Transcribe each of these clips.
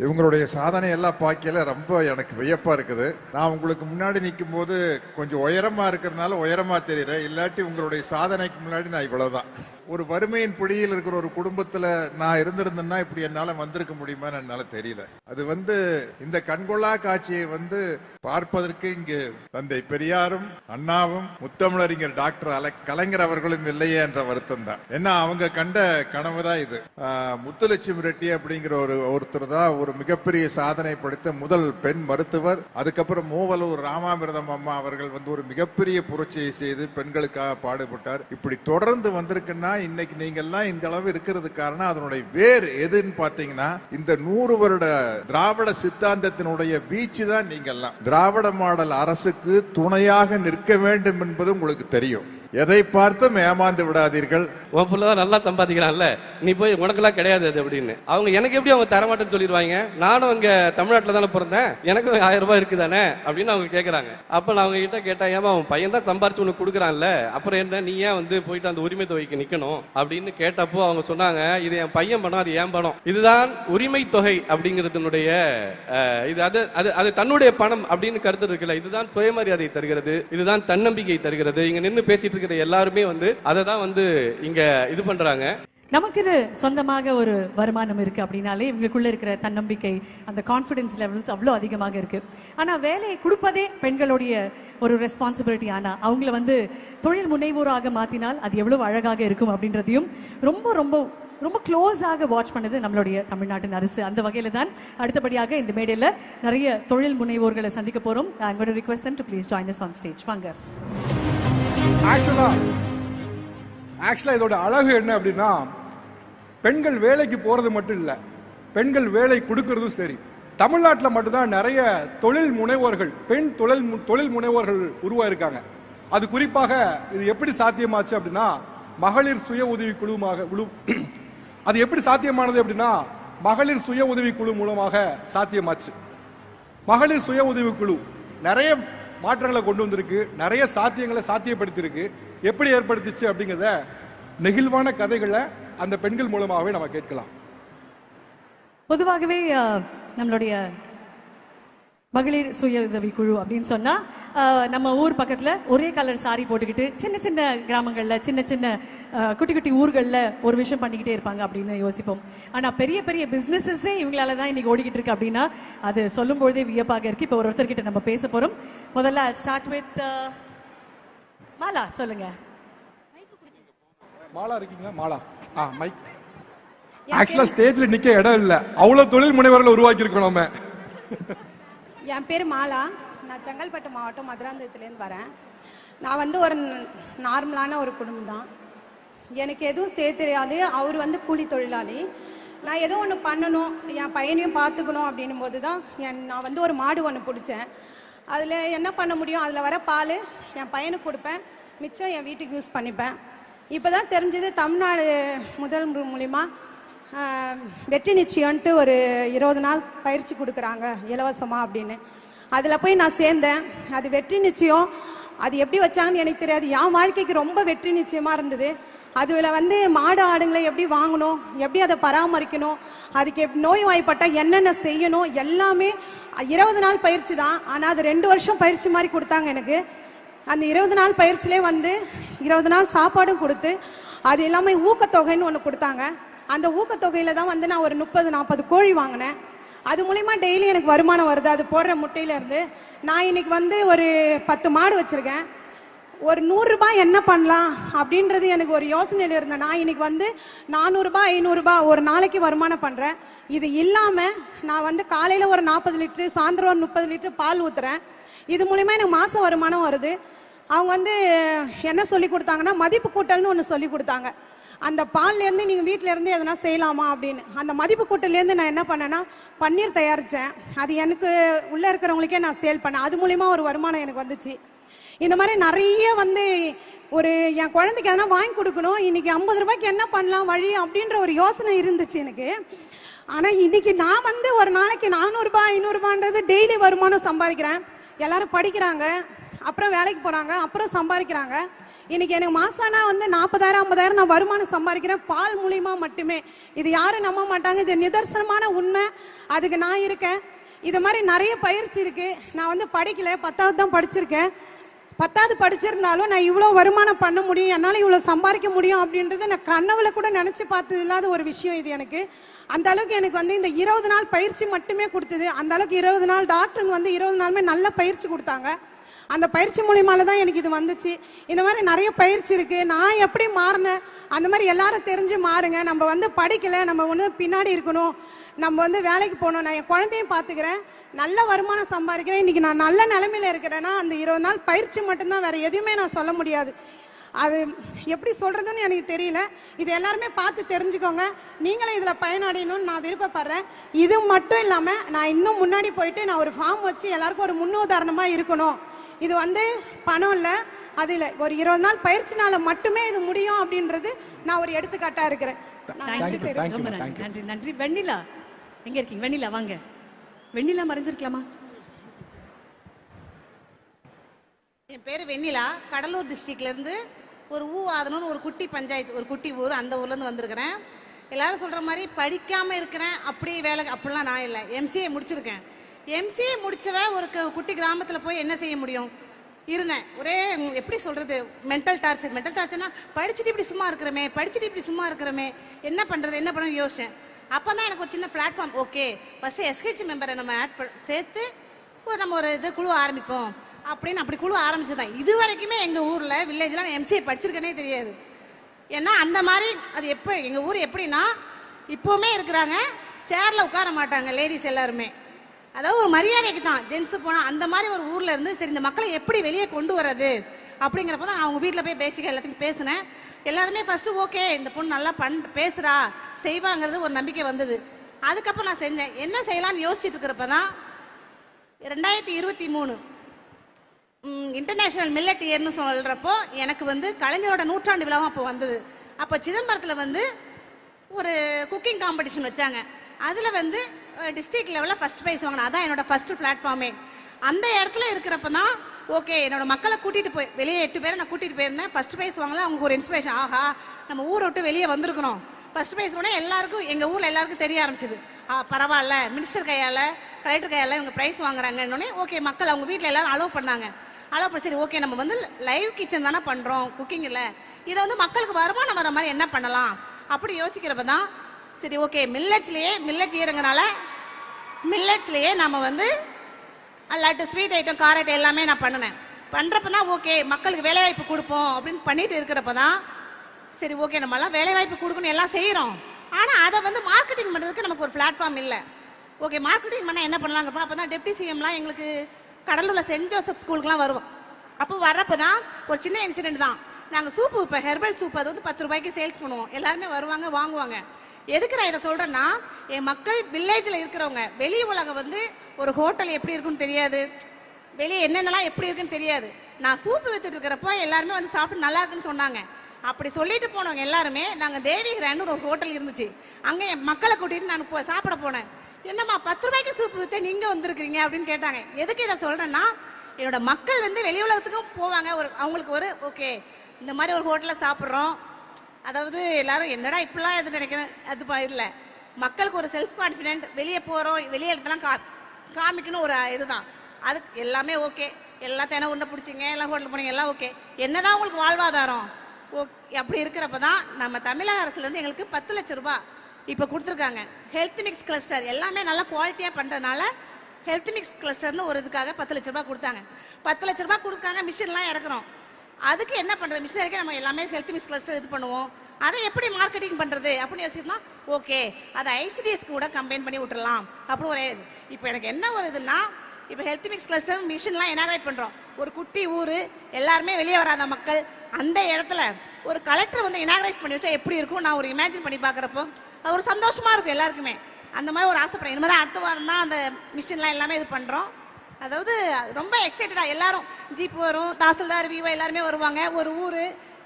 இவங்களுடைய சாதனை எல்லாம் பார்க்கல ரொம்ப எனக்கு வியப்பா இருக்குது. நான் உங்களுக்கு முன்னாடி நிற்கும் போது கொஞ்சம் உயரமா இருக்கிறதுனால உயரமா தெரியுறேன். இல்லாட்டி உங்களுடைய சாதனைக்கு முன்னாடி நான் இவ்வளவுதான். ஒரு வறுமையின் பிடியில் இருக்கிற ஒரு குடும்பத்துல நான் இருந்திருந்தேன்னா இப்படி என்னால வந்திருக்க முடியுமான்னு என்னால தெரியல. அது இந்த கண்கொள்ளா காட்சியை பார்ப்பதற்கு இங்கு தந்தை பெரியாரும் அண்ணாவும் முத்தமிழறிஞர் டாக்டர் கலைஞர் அவர்களும் இல்லையே என்ற வருத்தம் தான். ஏன்னா அவங்க கண்ட கனவுதான் இது. முத்துலட்சுமி ரெட்டி அப்படிங்கிற ஒருத்தர் தான் ஒரு மிகப்பெரிய சாதனை படைத்த முதல் பெண் மருத்துவர். அதுக்கப்புறம் மூவலூர் ராமாமிர்தம் அம்மா அவர்கள் ஒரு மிகப்பெரிய புரட்சியை செய்து பெண்களுக்காக பாடுபட்டார். இப்படி தொடர்ந்து வந்திருக்குன்னா இன்னைக்கு நீங்க எல்லாம் இந்த அளவு இருக்கிறது காரணம் அதனுடைய வேர் எதுன்னு பாத்தீங்கன்னா இந்த 100 வருட திராவிட சித்தாந்தத்தினுடைய வீச்சு தான். நீங்க எல்லாம் திராவிட மாடல் அரசுக்கு துணையாக நிற்க வேண்டும் என்பது உங்களுக்கு தெரியும். எதை பார்த்தும் ஏமாந்து விடாதீர்கள். உன் புள்ளதான் நல்லா சம்பாதிக்கிறான்ல, நீ போய் உனக்கெல்லாம் கிடையாது அது அப்படின்னு. அவங்க எனக்கு எப்படி அவங்க தரமாட்டேன்னு சொல்லிடுவாங்க. நானும் அங்க தமிழ்நாட்டில் தானே பிறந்தேன், எனக்கும் 1000 ரூபாய் இருக்குதானே அப்படின்னு அவங்க கேட்கறாங்க. அப்ப நான் அவங்க கிட்ட கேட்டேன், ஏமா அவன் பையன் தான் சம்பாரிச்சு உனக்கு கொடுக்குறான்ல, அப்புறம் என்ன நீ ஏன் போயிட்டு அந்த உரிமை தொகைக்கு நிக்கணும் அப்படின்னு கேட்டப்போ அவங்க சொன்னாங்க, இது என் பையன் பணம், அது ஏன் பணம், இதுதான் உரிமை தொகை அப்படிங்கிறதுனுடைய இது அது தன்னுடைய பணம் அப்படின்னு கருத்து இருக்குல்ல, இதுதான் சுயமரியாதை தருகிறது, இதுதான் தன்னம்பிக்கை தருகிறது. இங்க நின்று பேசிட்டு எல்லாருமே அதை தான் இங்க இது பண்றாங்க. நமக்கு சொந்தமாக ஒரு வருமானம் இருக்கு அப்படின்னாலே இவங்களுக்குள்ள இருக்கிற தன்னம்பிக்கை, அந்த கான்ஃபிடன்ஸ் லெவல்ஸ் அவ்வளோ அதிகமாக இருக்கு. ஆனா வேலையை கொடுப்பதே பெண்களுடைய ஒரு ரெஸ்பான்சிபிலிட்டி. ஆனா அவங்கள தொழில் முனைவோராக மாத்தினால் அது எவ்வளவு அழகாக இருக்கும் அப்படின்றதையும் ரொம்ப ரொம்ப ரொம்ப க்ளோஸாக வாட்ச் பண்ணது நம்மளுடைய தமிழ்நாட்டின் அரசு. அந்த வகையில தான் அடுத்தபடியாக இந்த மேடையில் நிறைய தொழில் முனைவோர்களை சந்திக்க போறோம். I'm going to request them to please join us on stage. வாங்க. ஆக்சுவலா இதோட அழகு என்ன அப்படின்னா, பெண்கள் வேலைக்கு போறது மட்டும் இல்லை, பெண்கள் வேலை கொடுக்கறதும் சரி. தமிழ்நாட்டில் மட்டும்தான் நிறைய தொழில் முனைவோர்கள், பெண் தொழில் முனைவோர்கள் உருவாயிருக்காங்க. அது குறிப்பாக இது எப்படி சாத்தியமாச்சு அப்படின்னா, மகளிர் சுய உதவி குழு அது எப்படி சாத்தியமானது அப்படின்னா, மகளிர் சுய உதவி குழு மூலமாக சாத்தியமாச்சு. மகளிர் சுய உதவி குழு நிறைய மாற்றங்களை கொண்டு வந்திருக்கு, நிறைய சாத்தியங்களை சாத்தியப்படுத்தியிருக்கு. எப்படி ஏற்படுத்திச்சு அப்படிங்கிறத நெகிழ்வான கதைகளை அந்த பெண்கள் மூலமாகவே நம்ம கேட்கலாம். பொதுவாகவே நம்மளுடைய மகளிர் சுய உதவி குழு அப்படின்னு சொன்னா நம்ம ஊர் பக்கத்துல ஒரே கலர் சாரி போட்டுக்கிட்டு சின்ன சின்ன கிராமங்கள்ல சின்ன சின்ன குட்டி குட்டி ஊர்கள்ல ஒரு விஷயம் பண்ணிக்கிட்டே இருப்பாங்க அப்படின்னு யோசிப்போம். ஆனா பெரிய பெரிய பிசினஸஸே இவங்களால தான் இன்னைக்கு ஓடிக்கிட்டு இருக்கு அப்படின்னா அது சொல்லும் பொழுதே வியப்பாக இருக்கு. இப்போ ஒருத்தர்கிட்ட நம்ம பேச போறோம். முதல்ல ஸ்டார்ட் வித் மாலா. சொல்லுங்க மாலா. இருக்கீங்களா மாலா? மைக். ஆக்சுவலா ஸ்டேஜ்ல நிக்க இடம் இல்ல, அவ்வளவு தொழில் முனைவர்கள் உருவாக்கி இருக்கோம் நம்ம. என் பேர் மாலா, நான் செங்கல்பட்டு மாவட்டம் மதுராந்தகத்துலேருந்து வரேன். நான் ஒரு நார்மலான ஒரு குடும்பம் தான். எனக்கு எதுவும் செய்ய தெரியாது. அவர் கூலி தொழிலாளி. நான் ஏதோ ஒன்று பண்ணணும், என் பையனையும் பார்த்துக்கணும் அப்படின்னும் போது தான் நான் ஒரு மாடு ஒன்று பிடிச்சேன். அதில் என்ன பண்ண முடியும், அதில் வர பால் என் பையனுக்கு கொடுப்பேன், மிச்சம் என் வீட்டுக்கு யூஸ் பண்ணிப்பேன். இப்போ தான் தெரிஞ்சது தமிழ்நாடு முதல்வர் மூலிமா வெற்றி நிச்சயம்ன்ட்டு ஒரு 20 நாள் பயிற்சி கொடுக்குறாங்க இலவசமாக அப்படின்னு. அதில் போய் நான் சேர்ந்தேன். அது வெற்றி நிச்சயம், அது எப்படி வச்சாங்கன்னு எனக்கு தெரியாது. என் வாழ்க்கைக்கு ரொம்ப வெற்றி நிச்சயமாக இருந்தது. அதில் மாடு ஆடுங்களை எப்படி வாங்கணும், எப்படி அதை பராமரிக்கணும், அதுக்கு நோய்வாய்ப்பட்டால் என்னென்ன செய்யணும், எல்லாமே 20 நாள் பயிற்சி தான். ஆனால் அது 2 வருஷம் பயிற்சி மாதிரி கொடுத்தாங்க எனக்கு. அந்த 20 நாள் பயிற்சியிலே 20 நாள் சாப்பாடும் கொடுத்து அது எல்லாமே ஊக்கத்தொகைன்னு ஒன்று கொடுத்தாங்க. அந்த ஊக்கத்தொகையில் தான் நான் ஒரு 30-40 கோழி வாங்கினேன். அது மூலிமா டெய்லி எனக்கு வருமானம் வருது. அது போடுற முட்டையிலேருந்து நான் இன்னைக்கு ஒரு 10 மாடு வச்சுருக்கேன். ஒரு 100 ரூபாய் என்ன பண்ணலாம் அப்படின்றது எனக்கு ஒரு யோசனையில் இருந்தேன். நான் இன்னைக்கு 400 ரூபாய் 500 ரூபாய் ஒரு நாளைக்கு வருமானம் பண்ணுறேன். இது இல்லாமல் நான் காலையில் ஒரு 40 லிட்டரு, சாயந்தரம் ஒரு 30 லிட்டரு பால் ஊற்றுறேன். இது மூலிமா எனக்கு மாத வருமானம் வருது. அவங்க என்ன சொல்லி கொடுத்தாங்கன்னா, மதிப்பு கூட்டல்னு ஒன்று சொல்லி கொடுத்தாங்க. அந்த பால்லேருந்து நீங்கள் வீட்டிலேருந்து எதனா செய்யலாமா அப்படின்னு. அந்த மதிப்பு கூட்டலேருந்து நான் என்ன பண்ணேன்னா பன்னீர் தயாரித்தேன். அது எனக்கு உள்ளே இருக்கிறவங்களுக்கே நான் சேல் பண்ணேன். அது மூலிமா ஒரு வருமானம் எனக்கு வந்துச்சு. இந்த மாதிரி நிறைய ஒரு என் குழந்தைக்கு எதனா வாங்கி கொடுக்கணும், இன்னைக்கு 50 ரூபாய்க்கு என்ன பண்ணலாம் வழி அப்படின்ற ஒரு யோசனை இருந்துச்சு எனக்கு. ஆனால் இன்னைக்கு நான் ஒரு நாளைக்கு 400 ரூபாய் 500 ரூபான்றது டெய்லி வருமானம் சம்பாதிக்கிறேன். எல்லாரும் படிக்கிறாங்க, அப்புறம் வேலைக்கு போகிறாங்க, அப்புறம் சம்பாதிக்கிறாங்க. இன்னைக்கு எனக்கு மாசானா வந்து 40,000 50,000 நான் வருமானம் சம்பாதிக்கிறேன் பால் மூலியமா மட்டுமே. இது யாரும் நம்ப மாட்டாங்க, இது நிதர்சனமான உண்மை. அதுக்கு நான் இருக்கேன். இது மாதிரி நிறைய பயிற்சி இருக்கு. நான் வந்து படிக்கல, 10வது தான் படிச்சிருக்கேன். 10வது படிச்சிருந்தாலும் நான் இவ்வளோ வருமானம் பண்ண முடியும், என்னால் இவ்வளோ சம்பாதிக்க முடியும் அப்படின்றது நான் கனவுல கூட நினச்சி பார்த்தது இல்லாத ஒரு விஷயம் இது எனக்கு. அந்த அளவுக்கு எனக்கு வந்து இந்த 20 நாள் பயிற்சி மட்டுமே கொடுத்தது. அந்த அளவுக்கு 20 நாள் டாக்டருங்க வந்து 20 நாளுமே நல்ல பயிற்சி கொடுத்தாங்க. அந்த பயிற்சி மூலியமால தான் எனக்கு இது வந்துச்சு. இந்த மாதிரி நிறைய பயிற்சி இருக்கு. நான் எப்படி மாறினேன் அந்த மாதிரி எல்லாரும் தெரிஞ்சு மாறுங்க. நம்ம வந்து படிக்கல, நம்ம ஒன்று பின்னாடி இருக்கணும், நம்ம வந்து வேலைக்கு போகணும். நான் என் குழந்தையும் பார்த்துக்கிறேன், நல்ல வருமானம் சம்பாதிக்கிறேன். இன்னைக்கு நான் நல்ல நிலைமையில இருக்கிறேன்னா அந்த 20 நாள் பயிற்சி மட்டும்தான், வேற எதுவுமே நான் சொல்ல முடியாது. அது எப்படி சொல்றதுன்னு எனக்கு தெரியல. இது எல்லாருமே பார்த்து தெரிஞ்சுக்கோங்க. நீங்களும் இதில் பயனடையணும்னு நான் விருப்பப்படுறேன். இது மட்டும் இல்லாமல் நான் இன்னும் முன்னாடி போயிட்டு நான் ஒரு ஃபார்ம் வச்சு எல்லாருக்கும் ஒரு முன்னுதாரணமாக இருக்கணும். இது வந்து பணம் இல்லை, அது இல்லை, ஒரு 20 நாள் பயிற்சினால மட்டுமே இது முடியும் அப்படின்றது நான் ஒரு எடுத்துக்காட்டாக இருக்கிறேன். நன்றி நன்றி. வெண்ணிலா எங்க இருக்கீங்க? வெண்ணிலா வாங்க. வெண்ணிலா மறைஞ்சிருக்கலாமா? என் பேர் வெண்ணிலா. கடலூர் டிஸ்ட்ரிக்ட்லேருந்து ஒரு ஆதனம்னு ஒரு குட்டி பஞ்சாயத்து, ஒரு குட்டி ஊர், அந்த ஊர்லேருந்து வந்திருக்கிறேன். எல்லாரும் சொல்கிற மாதிரி படிக்காமல் இருக்கிறேன் அப்படி வேலை அப்படிலாம் நான் இல்லை. எம்சிஏ முடிச்சிருக்கேன். எம்சிஏ முடிச்சவ ஒரு குட்டி கிராமத்தில் போய் என்ன செய்ய முடியும் இருந்தேன். ஒரே எப்படி சொல்கிறது, மென்டல் டார்ச்சர்னா படிச்சுட்டு இப்படி சும்மா இருக்கிறோமே என்ன பண்ணுறது யோசிச்சேன். அப்போ தான் எனக்கு ஒரு சின்ன பிளாட்ஃபார்ம், ஓகே ஃபஸ்ட்டு எஸ்ஹெச் மெம்பரை நம்ம சேர்த்து நம்ம ஒரு இது குழு ஆரம்பிப்போம் அப்படின்னு அப்படி குழு ஆரம்பிச்சுதான். இது வரைக்குமே எங்கள் ஊரில் வில்லேஜில் நான் எம்சிஏ படிச்சிருக்கேனே தெரியாது. ஏன்னா அந்த மாதிரி அது எப்படி எங்கள் ஊர் எப்படின்னா இப்போவுமே இருக்கிறாங்க, சேரில் உட்கார மாட்டாங்க லேடிஸ் எல்லாருமே. அதாவது ஒரு மரியாதைக்கு தான் ஜென்ஸு போனால் அந்த மாதிரி ஒரு ஊரில் இருந்து சரி இந்த மக்களை எப்படி வெளியே கொண்டு வர்றது அப்படிங்கிறப்ப தான் நான் அவங்க வீட்டில் போய் பேசிக்க எல்லாத்தையும் பேசினேன். எல்லாருமே ஃபஸ்ட்டு ஓகே இந்த பொண்ணு நல்லா பேசுகிறா செய்வாங்கிறது ஒரு நம்பிக்கை வந்தது. அதுக்கப்புறம் நான் செஞ்சேன். என்ன செய்யலாம்னு யோசிச்சுட்டு இருக்கிறப்ப தான் 2023 இன்டர்நேஷ்னல் மில்லட் இயர்னு சொல்கிறப்போ எனக்கு வந்து கலைஞரோட 100ஆண்டு விழாவும் அப்போ வந்தது. அப்போ சிதம்பரத்தில் வந்து ஒரு குக்கிங் காம்படிஷன் வச்சாங்க. அதில் வந்து டிஸ்ட்ரிக்ட் லெவலில் ஃபஸ்ட் ப்ரைஸ் வாங்கினேன். அதான் என்னோட ஃபஸ்ட்டு பிளாட்ஃபார்மே. அந்த இடத்துல இருக்கிறப்ப தான் ஓகே என்னோட மக்களை கூட்டிகிட்டு போய் வெளியே 8 பேரை நான் கூட்டிகிட்டு போயிருந்தேன். ஃபஸ்ட் ப்ரைஸ் வாங்கல, அவங்களுக்கு ஒரு இன்ஸ்பிரேஷன், ஆஹா நம்ம ஊரை விட்டு வெளியே வந்திருக்கிறோம். ஃபஸ்ட் ப்ரைஸ் உடனே எல்லாருக்கும் எங்கள் ஊரில் எல்லாருக்கும் தெரிய ஆரம்பிச்சிது. பரவாயில்ல மினிஸ்டர் கையால் கலெக்டர் கையால் இவங்க ப்ரைஸ் வாங்குறாங்கன்னொடனே ஓகே மக்கள் அவங்க வீட்டில் எல்லாரும் அலோவ் பண்ணாங்க. சரி ஓகே நம்ம வந்து லைவ் கிச்சன் தானே பண்ணுறோம் குக்கிங்கில், இதை வந்து மக்களுக்கு வருமானம் வர மாதிரி என்ன பண்ணலாம் அப்படி யோசிக்கிறப்ப தான் சரி ஓகே மில்லட் இயருங்கனால மில்லட்ஸ்லேயே நம்ம வந்து லட்டு ஸ்வீட் ஐட்டம் கார ஐட்டம் எல்லாமே நான் பண்ணினேன். பண்ணுறப்ப தான் ஓகே மக்களுக்கு வேலைவாய்ப்பு கொடுப்போம் அப்படின்னு பண்ணிட்டு இருக்கிறப்ப தான் சரி ஓகே நம்மளாம் வேலைவாய்ப்பு கொடுக்கணும் எல்லாம் செய்கிறோம். ஆனால் அதை வந்து மார்க்கெட்டிங் பண்ணுறதுக்கு நமக்கு ஒரு பிளாட்ஃபார்ம் இல்லை. ஓகே மார்க்கெட்டிங் பண்ணால் என்ன பண்ணலாங்கிறப்ப அப்போ தான் டெப்டி சிஎம்லாம் எங்களுக்கு கடலூரில் சென்ட் ஜோசப் ஸ்கூலுக்குலாம் வருவோம். அப்போ வர்றப்போ தான் ஒரு சின்ன இன்சிடென்ட் தான். நாங்கள் சூப்பு இப்போ ஹெர்பல் சூப் அது வந்து 10 ரூபாய்க்கு சேல்ஸ் பண்ணுவோம். எல்லாருமே வருவாங்க வாங்குவாங்க. எதுக்கு நான் இதை சொல்கிறேன்னா என் மக்கள் வில்லேஜில் இருக்கிறவங்க வெளி உலகம் வந்து ஒரு ஹோட்டல் எப்படி இருக்குன்னு தெரியாது, வெளியே என்னென்னலாம் எப்படி இருக்குன்னு தெரியாது. நான் சூப்பு வித்துட்டு இருக்கிறப்போ எல்லாருமே வந்து சாப்பிட்டு நல்லா இருக்குன்னு சொன்னாங்க. அப்படி சொல்லிட்டு போனவங்க எல்லாருமே நாங்கள் தேவி கிராண்ட் ஒரு ஹோட்டல் இருந்துச்சு, அங்கே என் மக்களை கூட்டிகிட்டு நான் சாப்பிட போனேன். என்னம்மா 10 ரூபாய்க்கு சூப்பு விற்று நீங்கள் வந்திருக்கிறீங்க அப்படின்னு கேட்டாங்க. எதுக்கு இதை சொல்கிறேன்னா என்னோட மக்கள் வந்து வெளி உலகத்துக்கும் போவாங்க, அவங்களுக்கு ஒரு ஓகே இந்த மாதிரி ஒரு ஹோட்டலில் சாப்பிட்றோம், அதாவது எல்லாரும் என்னடா இப்படிலாம் எது நினைக்கிறேன் அது இல்லை, மக்களுக்கு ஒரு செல்ஃப் கான்ஃபிடென்ட், வெளியே போகிறோம் வெளியே இடத்துலாம் காமிக்கணும் ஒரு இதுதான். அதுக்கு எல்லாமே ஓகே, எல்லாத்தையும் என்ன உண்டை பிடிச்சிங்க எல்லாம் ஹோட்டல் போனீங்க எல்லாம் ஓகே, என்னதான் உங்களுக்கு வாழ்வாதாரம் ஓகே அப்படி இருக்கிறப்ப தான் நம்ம தமிழக அரசுலேருந்து எங்களுக்கு 10 லட்சம் ரூபாய் இப்போ கொடுத்துருக்காங்க. ஹெல்த் மிக்ஸ் கிளஸ்டர் எல்லாமே நல்லா குவாலிட்டியாக பண்ணுறதுனால ஹெல்த் மிக்ஸ் கிளஸ்டர்னு ஒரு இதுக்காக 10 லட்ச ரூபாய் கொடுத்தாங்க. 10 லட்ச ரூபாய் கொடுக்காங்க, மிஷின்லாம் இறக்குறோம். அதுக்கு என்ன பண்ணுறது, மிஷின் இறக்கி நம்ம எல்லாமே ஹெல்த் மிக்ஸ் கிளஸ்டர் இது பண்ணுவோம். அதை எப்படி மார்க்கெட்டிங் பண்ணுறது அப்படின்னு யோசிச்சோம்னா ஓகே அதை ஐசிடிஎஸ்க்கு கூட கம்பைன் பண்ணி விட்டுடலாம் அப்படி ஒரு இது. இப்போ எனக்கு என்ன ஒரு இதுன்னா இப்போ ஹெல்த் மிக்ஸ் கிளஸ்டர் மிஷின்லாம் இனாகிரேட் பண்ணுறோம். ஒரு குட்டி ஊர், எல்லாருமே வெளியே வராத மக்கள், அந்த இடத்துல ஒரு கலெக்டர் வந்து இனாகிரேட் பண்ணி வச்சா எப்படி இருக்கும் நான் ஒரு இமேஜின் பண்ணி பார்க்குறப்போ அது ஒரு சந்தோஷமாக இருக்கும் எல்லாருக்குமே. அந்த மாதிரி ஒரு ஆசைப்படுறேன். இனிமேல் தான் அடுத்த வாரம் தான் அந்த மிஷின்லாம் எல்லாமே இது பண்ணுறோம். அதாவது ரொம்ப எக்ஸைட்டடாக எல்லாரும் ஜீப் வரும், தாசில்தார் விவோ எல்லாருமே வருவாங்க. ஒரு ஊர்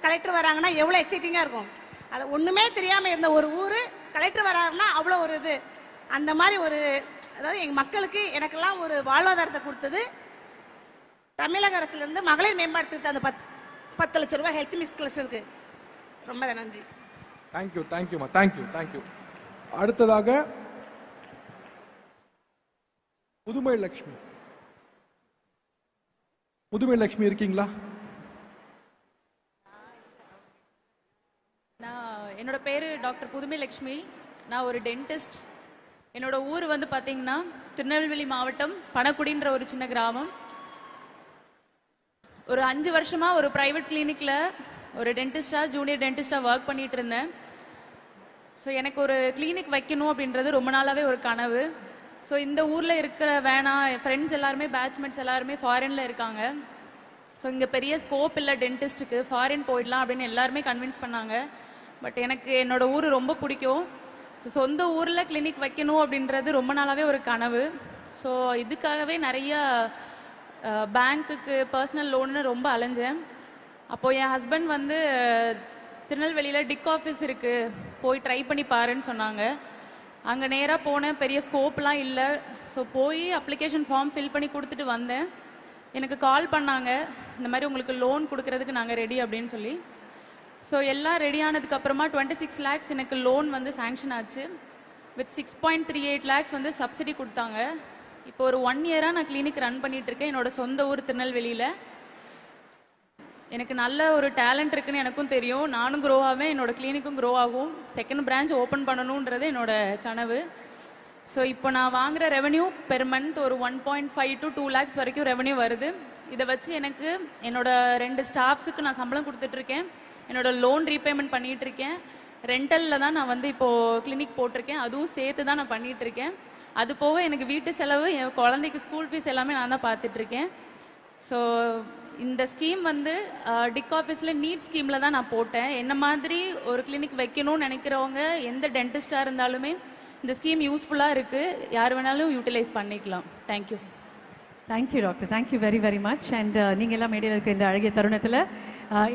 கலெக்டர் வராங்கன்னா எவ்வளோ எக்ஸைட்டிங்காக இருக்கும். அது ஒன்றுமே தெரியாமல் இருந்த ஒரு ஊர் கலெக்டர் வராருன்னா அவ்வளோ ஒரு இது. அந்த மாதிரி ஒரு அதாவது எங்கள் மக்களுக்கு எனக்கெல்லாம் ஒரு வாழ்வாதாரத்தை கொடுத்தது தமிழக அரசுலேருந்து மகளிர் மேம்பாட்டு திட்டம் அந்த 10 லட்ச ரூபாய் ஹெல்த் மிக்ஸ் கிளஸ்டருக்கு. ரொம்ப நன்றி. தேங்க்யூ தேங்க்யூமா தேங்க்யூ தேங்க்யூ. அடுத்ததாக புதுமை லட்சுமி. புதுமை லட்சுமி இருக்கீங்களா? என்னோட பேர் டாக்டர் புதுமை லட்சுமி. நான் ஒரு டென்டிஸ்ட். என்னோட ஊர் வந்து பார்த்தீங்கன்னா திருநெல்வேலி மாவட்டம் பணக்குடின்ற ஒரு சின்ன கிராமம். ஒரு 5 வருஷமா ஒரு பிரைவேட் கிளினிக்ல ஒரு டென்டிஸ்டா ஜூனியர் டென்டிஸ்டா ஒர்க் பண்ணிட்டு இருந்தேன். ஸோ எனக்கு ஒரு கிளினிக் வைக்கணும் அப்படின்றது ரொம்ப நாளாவே ஒரு கனவு. ஸோ இந்த ஊரில் இருக்கிற என் ஃப்ரெண்ட்ஸ் எல்லாருமே பேட்ச்மேட்ஸ் எல்லாருமே ஃபாரினில் இருக்காங்க. ஸோ இங்கே பெரிய ஸ்கோப் இல்லை டென்டிஸ்ட்டுக்கு, ஃபாரின் போயிடலாம் அப்படின்னு எல்லாருமே கன்வின்ஸ் பண்ணாங்க. பட் எனக்கு என்னோட ஊர் ரொம்ப பிடிக்கும். ஸோ சொந்த ஊரில் கிளினிக் வைக்கணும் அப்படின்றது ரொம்ப நாளாகவே ஒரு கனவு. ஸோ இதுக்காகவே நிறைய பேங்க்குக்கு பர்சனல் லோன்னு ரொம்ப அலைஞ்சேன். அப்போது என் ஹஸ்பண்ட் வந்து திருநெல்வேலியில் டிக் ஆஃபீஸ் இருக்குது, போய் ட்ரை பண்ணி பாருன்னு சொன்னாங்க. அங்கே நேராக போனேன், பெரிய ஸ்கோப்லாம் இல்லை. ஸோ போய் அப்ளிகேஷன் ஃபார்ம் ஃபில் பண்ணி கொடுத்துட்டு வந்தேன். எனக்கு கால் பண்ணாங்க, இந்த மாதிரி உங்களுக்கு லோன் கொடுக்கறதுக்கு நாங்கள் ரெடி அப்படின்னு சொல்லி. ஸோ எல்லாம் ரெடி ஆனதுக்கப்புறமா 26 lakhs எனக்கு லோன் வந்து சேங்ஷன் ஆச்சு. வித் 6.38 lakhs வந்து சப்சிடி கொடுத்தாங்க. இப்போ ஒரு 1 year-ஆக நான் கிளினிக் ரன் பண்ணிட்டு இருக்கேன் என்னோட சொந்த ஊர் திருநெல்வேலியில். எனக்கு நல்ல ஒரு டேலண்ட் இருக்குன்னு எனக்கும் தெரியும். நானும் க்ரோ ஆவேன், என்னோட கிளினிக்கும் க்ரோ ஆகும். செகண்ட் பிரான்ச் ஓப்பன் பண்ணணுன்றது என்னோட கனவு. ஸோ இப்போ நான் வாங்குற ரெவன்யூ பெர் மந்த் ஒரு 1.5 to 2 lakhs வரைக்கும் ரெவன்யூ வருது. இதை வச்சு எனக்கு என்னோட 2 ஸ்டாஃப்ஸுக்கு நான் சம்பளம் கொடுத்துட்ருக்கேன். என்னோட லோன் ரீபேமெண்ட் பண்ணிகிட்டு இருக்கேன். ரெண்டலில் தான் நான் வந்து இப்போது கிளினிக் போட்டிருக்கேன், அதுவும் சேர்த்து தான் நான் பண்ணிகிட்டு இருக்கேன். அது போக எனக்கு வீட்டு செலவு, என் குழந்தைக்கு ஸ்கூல் ஃபீஸ் எல்லாமே நான் தான் பார்த்துட்ருக்கேன். ஸோ இந்த ஸ்கீம் வந்து டிக் ஆஃபீஸில் நீட் ஸ்கீமில் தான் நான் போட்டேன். என்ன மாதிரி ஒரு கிளினிக் வைக்கணும்னு நினைக்கிறவங்க எந்த டென்டிஸ்டாக இருந்தாலுமே இந்த ஸ்கீம் யூஸ்ஃபுல்லாக இருக்குது, யார் வேணாலும் யூட்டிலைஸ் பண்ணிக்கலாம். Thank you. Thank you doctor, thank you very very much. And நீங்கள் எல்லாம் மேடையில் இருக்க இந்த அழகிய தருணத்தில்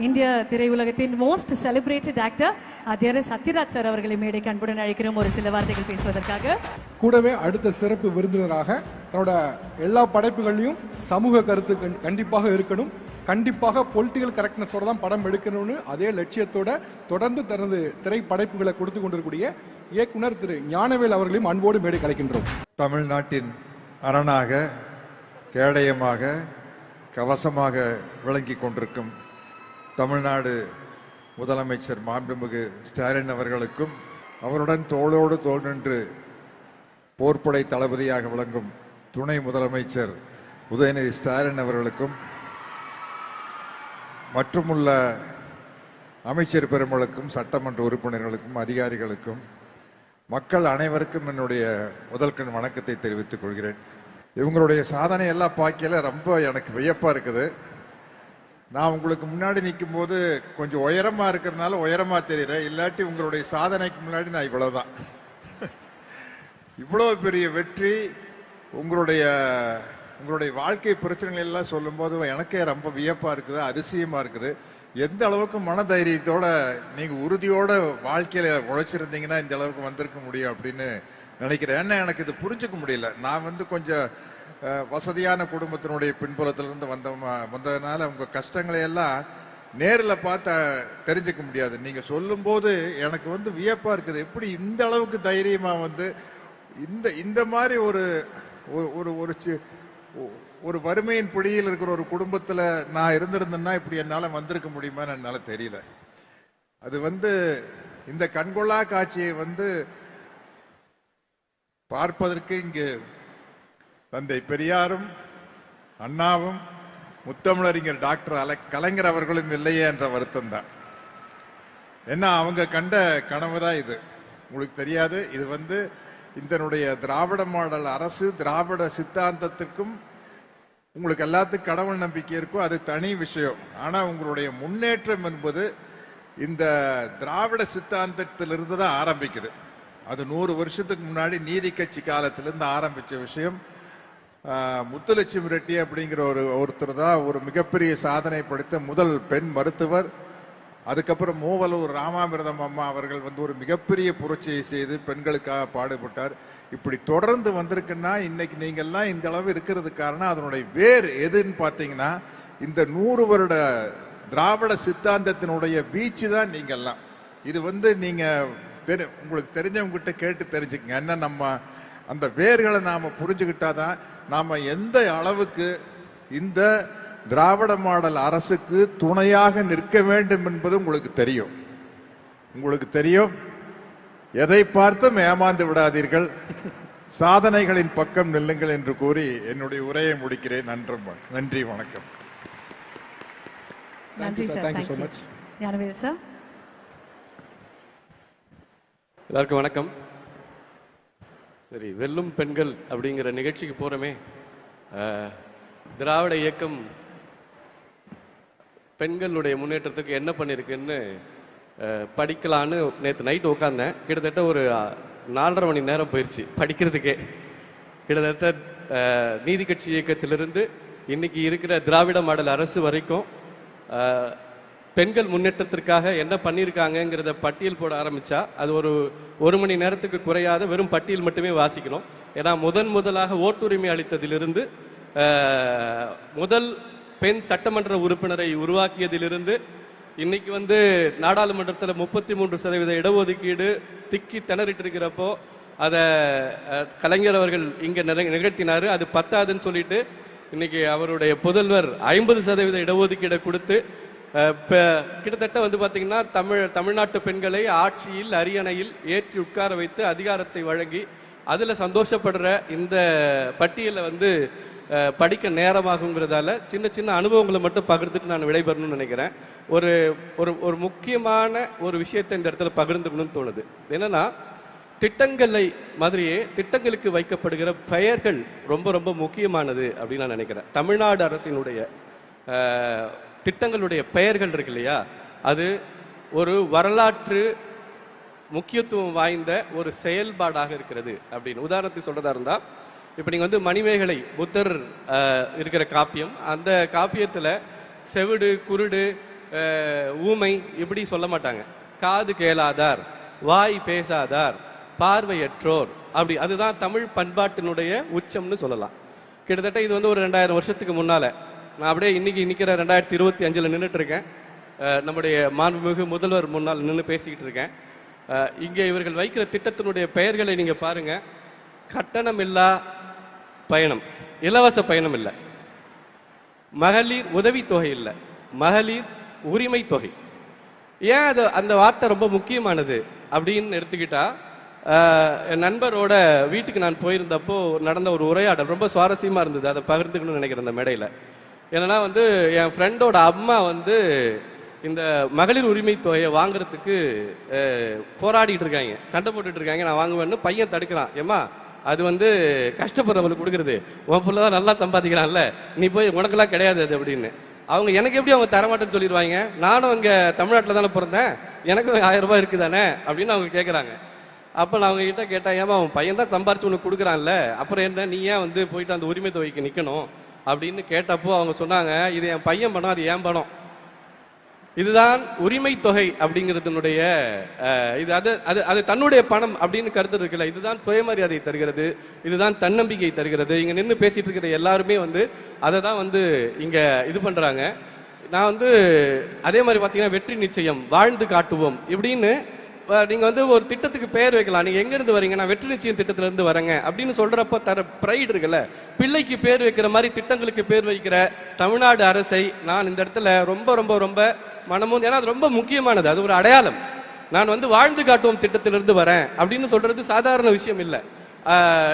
இந்திய திரையுலகத்தின் most celebrated actor dear Sathyaraj sir அவர்களை மேடைக்கு அன்புடன் அழைக்கிறோம் ஒரு சில வார்த்தைகள் பேசுவதற்காக. கூடவே அடுத்த சிறப்பு விருந்தினராக தன்னோட எல்லா படைப்புகளையும் சமூக கருத்து கண்டிப்பாக இருக்கணும், கண்டிப்பாக பொலிட்டிக்கல் கரெக்ட்னஸோட தான் படம் எடுக்கணும்னு அதே லட்சியத்தோட தொடர்ந்து தனது திரைப்படைப்புகளை கொடுத்து கொண்டிருக்கூடிய இயக்குனர் திரு ஞானவேல் அவர்களையும் அன்போடு மேடை கலைக்கின்றோம். தமிழ்நாட்டின் அரணாக, கேடயமாக, கவசமாக விளங்கி கொண்டிருக்கும் தமிழ்நாடு முதலமைச்சர் மாண்புமிகு ஸ்டாலின் அவர்களுக்கும், அவருடன் தோளோடு தோள் நின்று போர்ப்படை தளபதியாக விளங்கும் துணை முதலமைச்சர் உதயநிதி ஸ்டாலின் அவர்களுக்கும், மற்றுமுள்ள அமைச்சர் பெருமளுக்கும், சட்டமன்ற உறுப்பினர்களுக்கும், அதிகாரிகளுக்கும், மக்கள் அனைவருக்கும் என்னுடைய முதல்கண் வணக்கத்தை தெரிவித்துக் கொள்கிறேன். இவங்களுடைய சாதனை எல்லாம் பார்க்கல ரொம்ப எனக்கு வியப்பா இருக்குது. நான் உங்களுக்கு முன்னாடி நிற்கும் போது கொஞ்சம் உயரமா இருக்கிறதுனால உயரமா தெரியுறேன், இல்லாட்டி உங்களுடைய சாதனைக்கு முன்னாடி நான் இவ்வளவுதான். இவ்வளவு பெரிய வெற்றி, உங்களுடைய வாழ்க்கை பிரச்சனைகள் எல்லாம் சொல்லும் போது எனக்கே ரொம்ப வியப்பா இருக்குது, அதிசயமா இருக்குது. எந்த அளவுக்கு மனதைரியத்தோட நீங்க உறுதியோட வாழ்க்கையில உழைச்சிருந்தீங்கன்னா இந்த அளவுக்கு வந்திருக்க முடியும் அப்படின்னு நினைக்கிறேன். ஏன்னா எனக்கு இது புரிஞ்சுக்க முடியல. நான் வந்து கொஞ்சம் வசதியான குடும்பத்தினுடைய பின்புலத்திலிருந்து வந்ததுனால உங்க கஷ்டங்களை எல்லாம் நேரில் பார்த்து தெரிஞ்சுக்க முடியாது. நீங்க சொல்லும் போது எனக்கு வந்து வியப்பா இருக்குது, எப்படி இந்த அளவுக்கு தைரியமா வந்து இந்த மாதிரி ஒரு வறுமையின் பிடியில் இருக்கிற ஒரு குடும்பத்துல நான் இருந்திருந்தேன்னா இப்படி என்னால வந்திருக்க முடியுமான்னு என்னால தெரியல. அது வந்து இந்த கண்கொள்ளா காட்சியை வந்து பார்ப்பதற்கு இங்கு தந்தை பெரியாரும் அண்ணாவும் முத்தமிழறிஞர் டாக்டர் கலைஞர் அவர்களும் இல்லையே என்ற வருத்தம் தான். ஏன்னா அவங்க கண்ட கனவு தான் இது. உங்களுக்கு தெரியாது, இது வந்து இதனுடைய திராவிட மாடல் அரசு, திராவிட சித்தாந்தத்திற்கும் உங்களுக்கு எல்லாத்துக்கும் கடவுள் நம்பிக்கை இருக்கும், அது தனி விஷயம். ஆனா உங்களுடைய முன்னேற்றம் என்பது இந்த திராவிட சித்தாந்தத்திலிருந்து தான் ஆரம்பிக்குது. அது 100 வருஷத்துக்கு முன்னாடி நீதி கட்சி காலத்திலிருந்து ஆரம்பிச்ச விஷயம். முத்துலட்சுமி ரெட்டி அப்படிங்கிற ஒருத்தர் தான் ஒரு மிகப்பெரிய சாதனை படைத்த முதல் பெண் மருத்துவர். அதுக்கப்புறம் மூவலூர் ராமாமிர்தம் அம்மா அவர்கள் வந்து ஒரு மிகப்பெரிய புரட்சியை செய்து பெண்களுக்காக பாடுபட்டார். இப்படி தொடர்ந்து வந்திருக்குன்னா இன்னைக்கு நீங்கள்லாம் இந்த அளவு இருக்கிறது காரணம் அதனுடைய வேர் எதுன்னு பார்த்தீங்கன்னா இந்த 100 வருட திராவிட சித்தாந்தத்தினுடைய வீச்சு தான் நீங்கெல்லாம். இது நீங்க உங்களுக்கு தெரிஞ்சவங்க கிட்ட கேட்டு தெரிஞ்சுக்கங்க. என்ன நம்ம அந்த வேர்களை நாம புரிஞ்சுக்கிட்டாதான் நாம எந்த அளவுக்கு இந்த திராவிட மாடல் அரசுக்கு துணையாக நிற்க வேண்டும் என்பது உங்களுக்கு தெரியும். எதை பார்த்தும் ஏமாந்து விடாதீர்கள், சாதனைகளின் பக்கம் நில்லுங்கள் என்று கூறி என்னுடைய உரையை முடிக்கிறேன். நன்றி, வணக்கம். நன்றி sir. Thank you so much. Gnanavel sir. எல்லாருக்கும் வணக்கம். சரி, வெல்லும் பெண்கள் அப்படிங்கிற நிகழ்ச்சிக்கு போறோமே. திராவிட இயக்கம் பெண்களுடைய முன்னேற்றத்துக்கு என்ன பண்ணியிருக்குன்னு படிக்கலான்னு நேற்று நைட்டு உட்காந்தேன். கிட்டத்தட்ட ஒரு 4.5 மணி நேரம் போயிடுச்சு படிக்கிறதுக்கே. கிட்டத்தட்ட நீதி கட்சி இயக்கத்திலிருந்து இன்னைக்கு இருக்கிற திராவிட மாடல் அரசு வரைக்கும் பெண்கள் முன்னேற்றத்திற்காக என்ன பண்ணியிருக்காங்கிறத பட்டியல் போட ஆரம்பிச்சா அது ஒரு மணி நேரத்துக்கு குறையாத வெறும் பட்டியல் மட்டுமே வாசிக்கணும். ஏன்னா முதலாக ஓட்டுரிமை அளித்ததிலிருந்து முதல் பெண் சட்டமன்ற உறுப்பினரை உருவாக்கியதிலிருந்து இன்னைக்கு நாடாளுமன்றத்தில் 33% இடஒதுக்கீடு திக்கி திணறிட்டு இருக்கிறப்போ அதை கலைஞர் அவர்கள் இங்க நிகழ்த்தினாரு. அது பத்தாதுன்னு சொல்லிட்டு இன்னைக்கு அவருடைய புதல்வர் 50% இடஒதுக்கீடை கொடுத்து கிட்டத்தட்ட பாத்தீங்கன்னா தமிழ்நாட்டு பெண்களை ஆட்சியில் அரியணையில் ஏற்றி உட்கார வைத்து அதிகாரத்தை வழங்கி அதுல சந்தோஷப்படுற இந்த பட்டியலை படிக்க நேரமாகுங்கிறதால சின்ன சின்ன அனுபவங்களை மட்டும் பகிர்ந்துட்டு நான் விடைபெறணும்னு நினைக்கிறேன். ஒரு முக்கியமான ஒரு விஷயத்தை இந்த இடத்துல பகிர்ந்துக்கணும்னு தோணுது. என்னன்னா, திட்டங்களை மாதிரியே திட்டங்களுக்கு வைக்கப்படுகிற பெயர்கள் ரொம்ப ரொம்ப முக்கியமானது அப்படின்னு நான் நினைக்கிறேன். தமிழ்நாடு அரசினுடைய திட்டங்களுடைய பெயர்கள் இருக்கு இல்லையா, அது ஒரு வரலாற்று முக்கியத்துவம் வாய்ந்த ஒரு செயல்பாடாக இருக்கிறது அப்படின்னு உதாரணத்துக்கு சொல்றதா இருந்தா, இப்ப நீங்க மணிமேகலை புத்தர் இருக்கிற காப்பியம், அந்த காப்பியத்துல செவிடு, குருடு, ஊமை இப்படி சொல்ல மாட்டாங்க. காது கேளாதார், வாய் பேசாதார், பார்வையற்றோர், அப்படி அதுதான் தமிழ் பண்பாட்டினுடைய உச்சம்னு சொல்லலாம். கிட்டத்தட்ட இது ஒரு 2000 வருஷத்துக்கு முன்னால. நான் அப்படியே இன்னைக்கு நிற்கிற 2025 நின்றுட்டு இருக்கேன். நம்முடைய மாண்புமிகு முதல்வர் முன்னால் நின்று பேசிக்கிட்டு இருக்கேன். இங்கே இவர்கள் வைக்கிற திட்டத்தினுடைய பெயர்களை நீங்க பாருங்க. கட்டணம் இல்லா பயணம், இலவச பயணம் இல்லை. மகளிர் உதவித்தொகை இல்லை, மகளிர் உரிமை தொகை. ஏன் அது அந்த வார்த்தை ரொம்ப முக்கியமானது அப்படின்னு எடுத்துக்கிட்டா, என் நண்பரோட வீட்டுக்கு நான் போயிருந்தப்போ நடந்த ஒரு உரையாடல் ரொம்ப சுவாரஸ்யமா இருந்தது. அதை பகிர்ந்துக்கணும்னு நினைக்கிறேன் அந்த மேடையில். என்னன்னா என் ஃப்ரெண்டோட அம்மா இந்த மகளிர் உரிமை தொகையை வாங்குறதுக்கு போராடிட்டு இருக்காங்க, சண்டை போட்டுட்டு இருக்காங்க. நான் வாங்குவேன்னு பையன் தடுக்கிறான். ஏமா, அது கஷ்டப்படுறவங்களுக்கு கொடுக்குறது, உன் பிள்ளை தான் நல்லா சம்பாதிக்கிறான்ல, நீ போய் உனக்கெல்லாம் கிடையாது அது அப்படின்னு. எனக்கு எப்படி அவங்க தரமாட்டேன்னு சொல்லிடுவாங்க? நானும் இங்கே தமிழ்நாட்டில் தானே பிறந்தேன், எனக்கும் 1000 ரூபாய் இருக்குதானே அப்படின்னு அவங்க கேட்குறாங்க. அப்போ நான் அவங்க கிட்ட கேட்டேன், ஏமா அவன் பையன் தான் சம்பாரிச்சு உனக்கு கொடுக்குறான்ல, அப்புறம் என்ன நீ ஏன் போயிட்டு அந்த உரிமை தொகைக்கு நிற்கணும் அப்படின்னு கேட்டப்போ அவங்க சொன்னாங்க, இது என் பையன் பணம், அது ஏன் பணம், இதுதான் உரிமை தொகை அப்படிங்கிறதுனுடைய இது அது அது அது தன்னுடைய பணம் அப்படின்னு கருத்து இருக்குல்ல, இதுதான் சுயமரியாதை தருகிறது, இதுதான் தன்னம்பிக்கை தருகிறது. இங்க நின்று பேசிட்டு இருக்கிற எல்லாருமே அதை தான் இங்க இது பண்றாங்க. நான் அதே மாதிரி பார்த்தீங்கன்னா வெற்றி நிச்சயம், வாழ்ந்து காட்டுவோம் இப்படின்னு நீங்க ஒரு திட்டத்துக்கு பெயர் வைக்கலாம். நீங்க எங்க இருந்து வரீங்க? நான் வெற்றி நிச்சயம் திட்டத்துல இருந்து வரேங்க அப்படின்னு சொல்றப்ப தர பிரைட் இருக்குல்ல. பிள்ளைக்கு பேர் வைக்கிற மாதிரி திட்டங்களுக்கு பேர் வைக்கிற தமிழ்நாடு அரசை நான் இந்த இடத்துல ரொம்ப ரொம்ப ரொம்ப மனமும், ஏன்னா அது ரொம்ப முக்கியமானது, அது ஒரு அடையாளம். நான் வாழ்ந்து காட்டுவோம் திட்டத்திலிருந்து வரேன் அப்படின்னு சொல்றது சாதாரண விஷயம் இல்லை.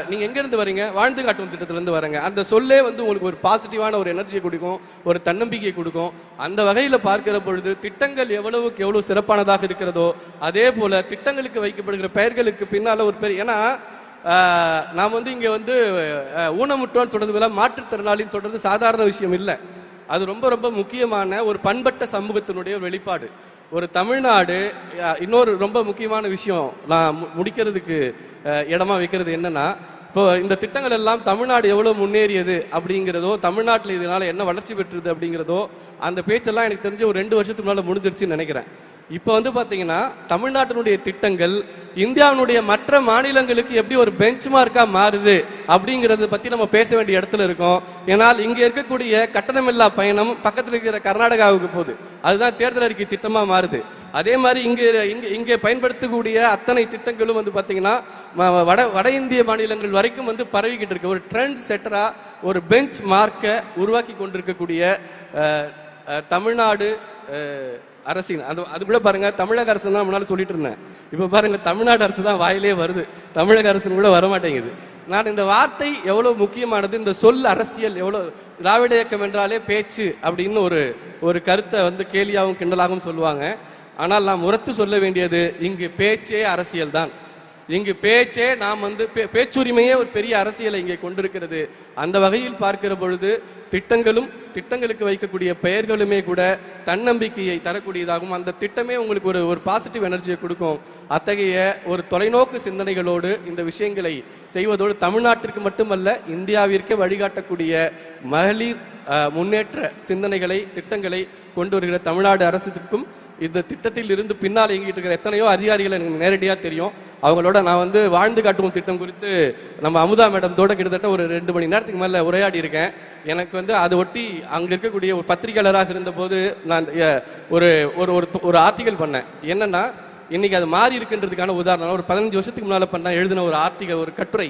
நீங்க எங்க இருந்து வரீங்க? வாழ்ந்து காட்டும் திட்டத்திலிருந்து வரேங்க. அந்த சொல்லே உங்களுக்கு ஒரு பாசிட்டிவான ஒரு எனர்ஜியை கொடுக்கும், ஒரு தன்னம்பிக்கை கொடுக்கும். அந்த வகையில பார்க்கிற பொழுது திட்டங்கள் எவ்வளவுக்கு எவ்வளவு சிறப்பானதாக இருக்கிறதோ அதே போல திட்டங்களுக்கு வைக்கப்படுகிற பெயர்களுக்கு பின்னால ஒரு பேர். ஏன்னா நாம் இங்க ஊனமுற்றோன்னு சொல்றது, மாற்றுத்திறனாளின்னு சொல்றது சாதாரண விஷயம் இல்லை. அது ரொம்ப ரொம்ப முக்கியமான ஒரு பண்பட்ட சமூகத்தினுடைய ஒரு வெளிப்பாடு. ஒரு தமிழ்நாடு இன்னொரு ரொம்ப முக்கியமான விஷயம் நான் முடிக்கிறதுக்கு இடமா வைக்கிறது என்னன்னா, இப்போ இந்த திட்டங்கள் எல்லாம் தமிழ்நாடு எவ்வளவு முன்னேறியது அப்படிங்கிறதோ, தமிழ்நாட்டில் இதனால என்ன வளர்ச்சி பெற்றது அப்படிங்கிறதோ, அந்த பேச்செல்லாம் எனக்கு தெரிஞ்சு ஒரு 2 வருஷத்துக்கு முன்னால முடிஞ்சிருச்சுன்னு நினைக்கிறேன். இப்போ வந்து பார்த்தீங்கன்னா தமிழ்நாட்டினுடைய திட்டங்கள் இந்தியாவினுடைய மற்ற மாநிலங்களுக்கு எப்படி ஒரு பெஞ்ச் மார்க்கா மாறுது அப்படிங்கறத பத்தி நம்ம பேச வேண்டிய இடத்துல இருக்கோம். ஏனால் இங்க இருக்கக்கூடிய கட்டணமில்லா பயணம் பக்கத்தில் இருக்கிற கர்நாடகாவுக்கு போகுது, அதுதான் தேர்தல் அறிக்கை திட்டமா மாறுது. அதே மாதிரி இங்கே பயன்படுத்தக்கூடிய அத்தனை திட்டங்களும் வந்து பாத்தீங்கன்னா வட இந்திய மாநிலங்கள் வரைக்கும் வந்து பரவிக்கிட்டு இருக்கு. ஒரு ட்ரெண்ட் செட்டரா ஒரு பெஞ்ச் மார்க்கை உருவாக்கி கொண்டிருக்கக்கூடிய தமிழ்நாடு அரசின் அது கூட பாருங்க, தமிழக அரசு தான் முன்னால சொல்லிட்டு இருந்தேன், இப்ப பாருங்க தமிழ்நாடு அரசு தான் வாயிலே வருது, தமிழக அரசு கூட வரமாட்டேங்குது. நான் இந்த வார்த்தை எவ்வளவு முக்கியமானது, இந்த சொல் அரசியல் எவ்வளவு, திராவிட இயக்கம் என்றாலே பேச்சு அப்படின்னு ஒரு கருத்தை வந்து கேலியாகவும் கிண்டலாகவும் சொல்லுவாங்க. ஆனால் நாம் உரத்து சொல்ல வேண்டியது, இங்கு பேச்சே அரசியல் தான். இங்கு பேச்சே நாம் வந்து பேச்சுரிமையே ஒரு பெரிய அரசியலை இங்கே கொண்டிருக்கிறது. அந்த வகையில் பார்க்கிற பொழுது திட்டங்களுக்கு வைக்கக்கூடிய பெயர்களுமே கூட தன்னம்பிக்கையை தரக்கூடியதாகும். அந்த திட்டமே உங்களுக்கு ஒரு பாசிட்டிவ் எனர்ஜியை கொடுக்கும். அத்தகைய ஒரு தொலைநோக்கு சிந்தனைகளோடு இந்த விஷயங்களை செய்வதோடு தமிழ்நாட்டிற்கு மட்டுமல்ல இந்தியாவிற்கே வழிகாட்டக்கூடிய மகளிர் முன்னேற்ற சிந்தனைகளை திட்டங்களை கொண்டு வருகிற தமிழ்நாடு அரசுக்கும் இந்த திட்டத்தில் இருந்து பின்னால் இயங்கிட்டு இருக்கிற எத்தனையோ அதிகாரிகள் எனக்கு நேரடியாக தெரியும். அவங்களோட நான் வந்து வாழ்ந்து காட்டுவோம் திட்டம் குறித்து நம்ம அமுதா மேடத்தோட கிட்டத்தட்ட ஒரு 2 மணி நேரத்துக்கு மேலே உரையாடி இருக்கேன். எனக்கு வந்து அதை ஒட்டி அங்கே இருக்கக்கூடிய ஒரு பத்திரிகையாளராக இருந்தபோது நான் ஒரு ஆர்டிகல் பண்ணேன். என்னன்னா இன்னைக்கு அது மாறி இருக்குன்றதுக்கான உதாரணம் ஒரு 15 வருஷத்துக்கு முன்னால் பண்ண எழுதின ஒரு ஆர்டிகல், ஒரு கட்டுரை.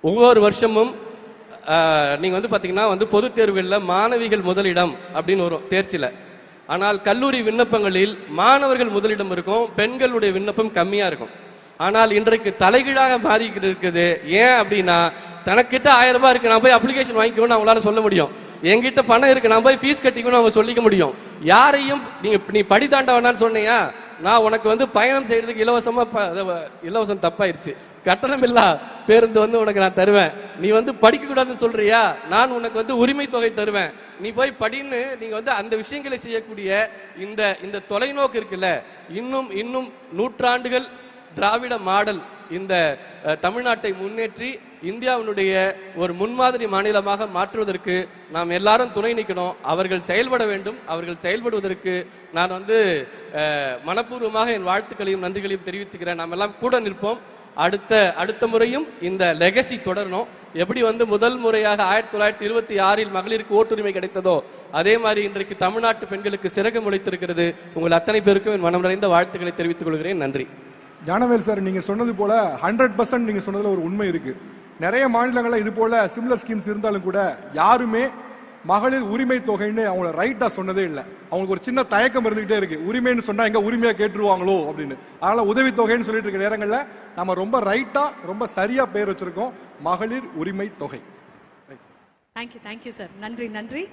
ஒவ்வொரு வருஷமும் நீங்கள் வந்து பார்த்தீங்கன்னா வந்து பொதுத் தேர்வுகளில் மாணவிகள் முதலிடம் அப்படின்னு வரும் தேர்ச்சியில். ஆனால் கல்லூரி விண்ணப்பங்களில் மாணவர்கள் முதலிடம் இருக்கும், பெண்களுடைய விண்ணப்பம் கம்மியா இருக்கும். ஆனால் இன்றைக்கு தலைகீழாக மாறிக்கிட்டு இருக்குது. ஏன் அப்படின்னா, தனக்கிட்ட 1000 ரூபாய் இருக்கு, நான் போய் அப்ளிகேஷன் வாங்கிக்கணும்னு அவங்களால சொல்ல முடியும். என்கிட்ட பணம் இருக்கு, நான் போய் ஃபீஸ் கட்டிக்கணும்னு அவங்க சொல்லிக்க முடியும். யாரையும் நீ படி தாண்ட வேணான்னு சொன்னியா, நான் உனக்கு வந்து பயணம் செய்யறதுக்கு இலவசம் தப்பாயிருச்சு, கட்டணம் இல்லா பேருந்து வந்து உனக்கு நான் தருவேன், நீ வந்து படிக்க கூடாதுன்னு சொல்றியா, நான் உனக்கு வந்து உரிமை தொகை தருவேன், நீ போய் படின்னு நீங்க வந்து அந்த விஷயங்களை செய்யக்கூடிய இந்த தொலைநோக்கு இருக்குல்ல, இன்னும் நூற்றாண்டுகள் திராவிட மாடல் இந்த தமிழ்நாட்டை முன்னேற்றி இந்தியாவினுடைய ஒரு முன்மாதிரி மாநிலமாக மாற்றுவதற்கு நாம் எல்லாரும் துணை நிற்கணும். அவர்கள் செயல்பட வேண்டும். அவர்கள் செயல்படுவதற்கு நான் வந்து மனப்பூர்வமாக என் வாழ்த்துக்களையும் நன்றிகளையும் தெரிவித்துக்கிறேன். நாம் எல்லாம் கூட நிற்போம். அடுத்த முறையும் இந்த லெகசி தொடரணும். எப்படி வந்து முதல் முறையாக 1926 மகளிருக்கு ஓட்டுரிமை கிடைத்ததோ அதே மாதிரி இன்றைக்கு தமிழ்நாட்டு பெண்களுக்கு சிறகு முளைத்திருக்கிறது. உங்கள் அத்தனை பேருக்கும் என் மனம் நிறைந்த வாழ்த்துக்களை தெரிவித்துக் கொள்கிறேன். நன்றி. ஞானவேல் சார், நீங்க சொன்னது போல 100% நீங்க சொன்னதுல ஒரு உண்மை இருக்கு. நிறைய மாநிலங்கள்ல இது போல சிமிலர் ஸ்கீம்ஸ் இருந்தாலும் கூட யாருமே மகளிர் உரிமை தொகைன்னு அவங்கள ரைட்டா சொன்னதே இல்லை. அவங்களுக்கு ஒரு சின்ன தயக்கம் இருந்துகிட்டே இருக்கு, உரிமைன்னு சொன்னா எங்க உரிமையா கேட்டுருவாங்களோ அப்படின்னு. அதனால உதவி தொகைன்னு சொல்லிட்டு இருக்க நேரங்கள்ல நம்ம ரொம்ப ரைட்டா ரொம்ப சரியா பேர் வச்சிருக்கோம், மகளிர் உரிமை தொகை. Thank you sir. நன்றி.